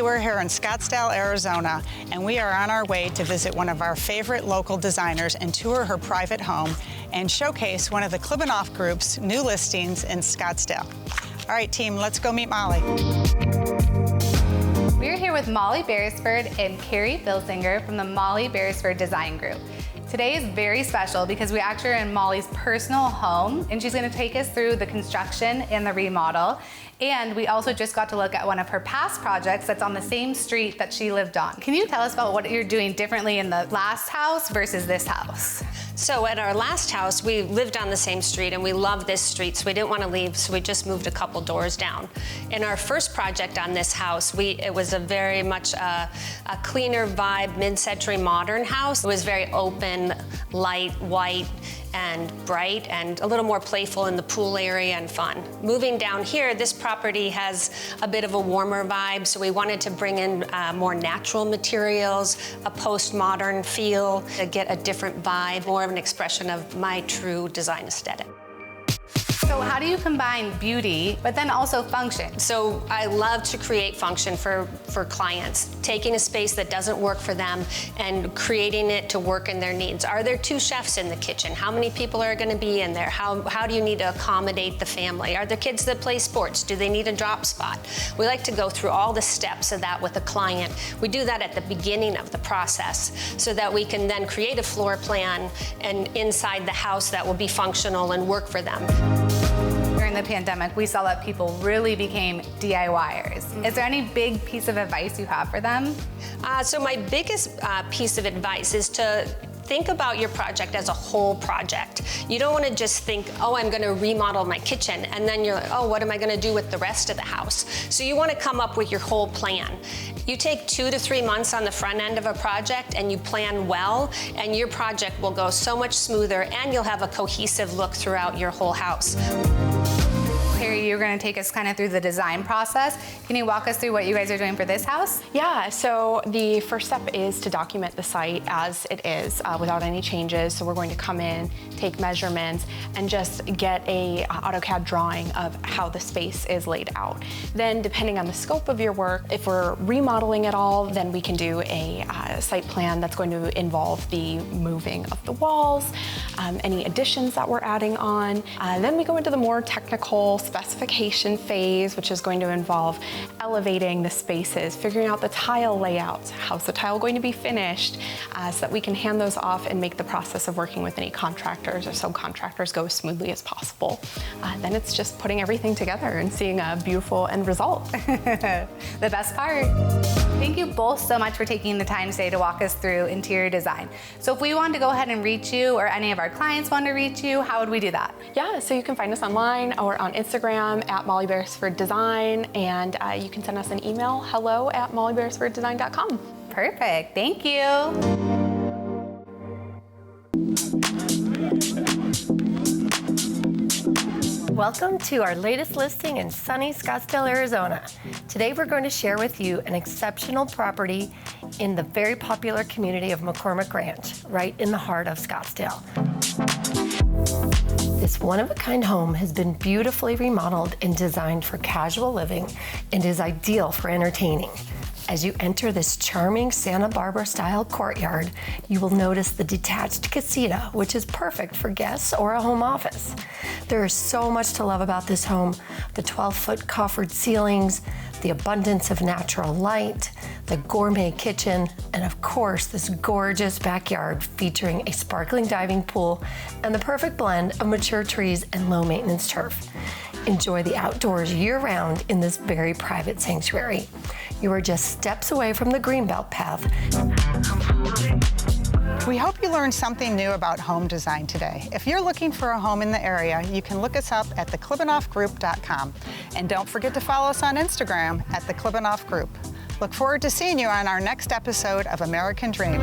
Today we're here in Scottsdale, Arizona, and we are on our way to visit one of our favorite local designers and tour her private home and showcase one of the Klibanoff Group's new listings in Scottsdale. All right, team, let's go meet Molly. We're here with Molly Beresford and Carrie Bilsinger from the Molly Beresford Design Group. Today is very special because we actually are in Molly's personal home, and she's going to take us through the construction and the remodel. And we also just got to look at one of her past projects that's on the same street that she lived on. Can you tell us about what you're doing differently in the last house versus this house? So at our last house, we lived on the same street and we love this street, so we didn't want to leave, so we just moved a couple doors down. In our first project on this house, it was a very much a cleaner vibe, mid-century modern house. It was very open, light, white, and bright, and a little more playful in the pool area and fun. Moving down here, this property has a bit of a warmer vibe, so we wanted to bring in more natural materials, a postmodern feel, to get a different vibe, more of an expression of my true design aesthetic. So how do you combine beauty, but then also function? So I love to create function for clients, taking a space that doesn't work for them and creating it to work in their needs. Are there 2 chefs in the kitchen? How many people are gonna be in there? How do you need to accommodate the family? Are there kids that play sports? Do they need a drop spot? We like to go through all the steps of that with a client. We do that at the beginning of the process so that we can then create a floor plan and inside the house that will be functional and work for them. During the pandemic, we saw that people really became DIYers. Is there any big piece of advice you have for them? So my biggest piece of advice is to think about your project as a whole project. You don't want to just think, oh, I'm going to remodel my kitchen, and then you're like, oh, what am I going to do with the rest of the house? So you want to come up with your whole plan. You take 2 to 3 months on the front end of a project and you plan well, and your project will go so much smoother, and you'll have a cohesive look throughout your whole house. Carrie, you're going to take us kind of through the design process. Can you walk us through what you guys are doing for this house? Yeah, so the first step is to document the site as it is without any changes. So we're going to come in, take measurements, and just get a AutoCAD drawing of how the space is laid out. Then depending on the scope of your work, if we're remodeling at all, then we can do a site plan that's going to involve the moving of the walls, any additions that we're adding on. Then we go into the more technical specification phase, which is going to involve elevating the spaces, figuring out the tile layouts, how's the tile going to be finished, so that we can hand those off and make the process of working with any contractors or subcontractors go as smoothly as possible. Then it's just putting everything together and seeing a beautiful end result. The best part. Thank you both so much for taking the time today to walk us through interior design. So if we wanted to go ahead and reach you, or any of our clients want to reach you, how would we do that? Yeah, so you can find us online or on Instagram at Molly Beresford Design, and you can send us an email, hello@mollyberesforddesign.com. Perfect, thank you. Welcome to our latest listing in sunny Scottsdale, Arizona. Today we're going to share with you an exceptional property in the very popular community of McCormick Ranch, right in the heart of Scottsdale. This one-of-a-kind home has been beautifully remodeled and designed for casual living and is ideal for entertaining. As you enter this charming Santa Barbara-style courtyard, you will notice the detached casita, which is perfect for guests or a home office. There is so much to love about this home: the 12-foot coffered ceilings, the abundance of natural light, the gourmet kitchen, and of course, this gorgeous backyard featuring a sparkling diving pool and the perfect blend of mature trees and low-maintenance turf. Enjoy the outdoors year-round in this very private sanctuary. You are just steps away from the Greenbelt path. We hope you learned something new about home design today. If you're looking for a home in the area, you can look us up at theklibanoffgroup.com. And don't forget to follow us on Instagram at the Klibanoff Group. Look forward to seeing you on our next episode of American Dream.